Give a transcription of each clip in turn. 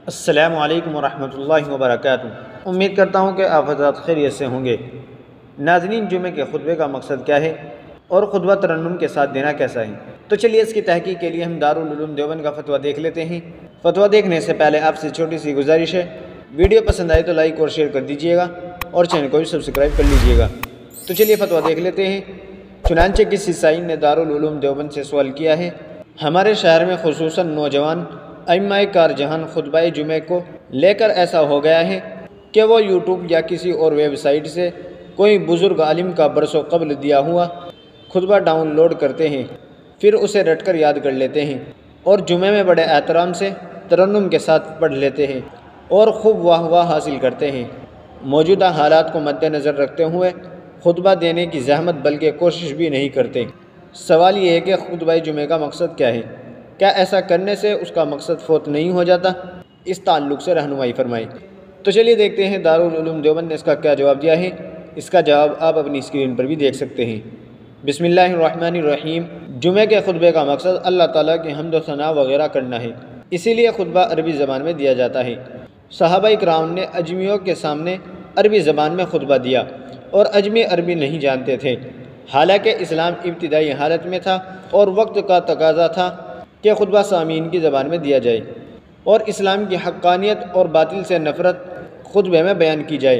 السلام علیکم ورحمۃ اللہ وبرکاتہ۔ امید کرتا ہوں کہ آپ حضرات خیریت سے ہوں گے۔ ناظرین، جمعے کے خطبے کا مقصد کیا ہے اور خطبہ ترنم کے ساتھ دینا کیسا ہے؟ تو چلیے اس کی تحقیق کے لیے ہم دارالعلوم دیوبند کا فتویٰ دیکھ لیتے ہیں۔ فتویٰ دیکھنے سے پہلے آپ سے چھوٹی سی گزارش ہے، ویڈیو پسند آئے تو لائک اور شیئر کر دیجیے گا اور چینل کو بھی سبسکرائب کر لیجیے گا۔ تو چلیے فتویٰ دیکھ لیتے ہیں۔ چنانچہ کسی سائن نے دارالعلوم دیوبند سے سوال کیا ہے، ہمارے شہر میں خصوصاً نوجوان ائمہ کار جہان خطبہ جمعے کو لے کر ایسا ہو گیا ہے کہ وہ یوٹیوب یا کسی اور ویب سائٹ سے کوئی بزرگ عالم کا برسوں قبل دیا ہوا خطبہ ڈاؤن لوڈ کرتے ہیں، پھر اسے رٹ کر یاد کر لیتے ہیں اور جمعے میں بڑے احترام سے ترنم کے ساتھ پڑھ لیتے ہیں اور خوب واہ واہ حاصل کرتے ہیں۔ موجودہ حالات کو مد نظر رکھتے ہوئے خطبہ دینے کی زحمت بلکہ کوشش بھی نہیں کرتے۔ سوال یہ ہے کہ خطبہ جمعے کا مقصد کیا ہے؟ کیا ایسا کرنے سے اس کا مقصد فوت نہیں ہو جاتا؟ اس تعلق سے رہنمائی فرمائیں۔ تو چلیے دیکھتے ہیں دارالعلوم دیوبند نے اس کا کیا جواب دیا ہے۔ اس کا جواب آپ اپنی اسکرین پر بھی دیکھ سکتے ہیں۔ بسم اللہ الرحمن الرحیم۔ جمعے کے خطبے کا مقصد اللہ تعالیٰ کی حمد و ثنا وغیرہ کرنا ہے، اسی لیے خطبہ عربی زبان میں دیا جاتا ہے۔ صحابہ اکرام نے اجمیوں کے سامنے عربی زبان میں خطبہ دیا اور اجمی عربی نہیں جانتے تھے، حالانکہ اسلام ابتدائی حالت میں تھا اور وقت کا تقاضا تھا کہ خطبہ سامعین کی زبان میں دیا جائے اور اسلام کی حقانیت اور باطل سے نفرت خطبے میں بیان کی جائے،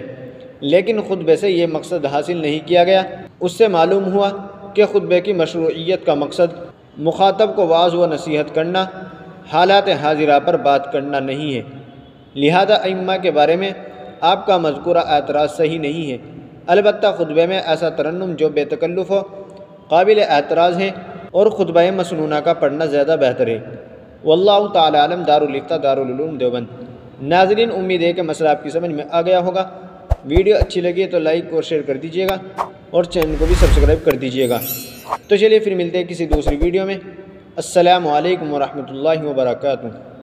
لیکن خطبے سے یہ مقصد حاصل نہیں کیا گیا۔ اس سے معلوم ہوا کہ خطبے کی مشروعیت کا مقصد مخاطب کو وعظ و نصیحت کرنا، حالات حاضرہ پر بات کرنا نہیں ہے، لہذا ائمہ کے بارے میں آپ کا مذکورہ اعتراض صحیح نہیں ہے۔ البتہ خطبے میں ایسا ترنم جو بے تکلف و قابل اعتراض ہے اور خطبہ مسنونہ کا پڑھنا زیادہ بہتر ہے۔ واللہ تعالی عالم۔ دارالفتہ دارالعلوم دیوبند۔ ناظرین، امید ہے کہ مسئلہ آپ کی سمجھ میں آ گیا ہوگا۔ ویڈیو اچھی لگی تو لائک اور شیئر کر دیجیے گا اور چینل کو بھی سبسکرائب کر دیجیے گا۔ تو چلیے پھر ملتے ہیں کسی دوسری ویڈیو میں۔ السلام علیکم ورحمۃ اللہ وبرکاتہ۔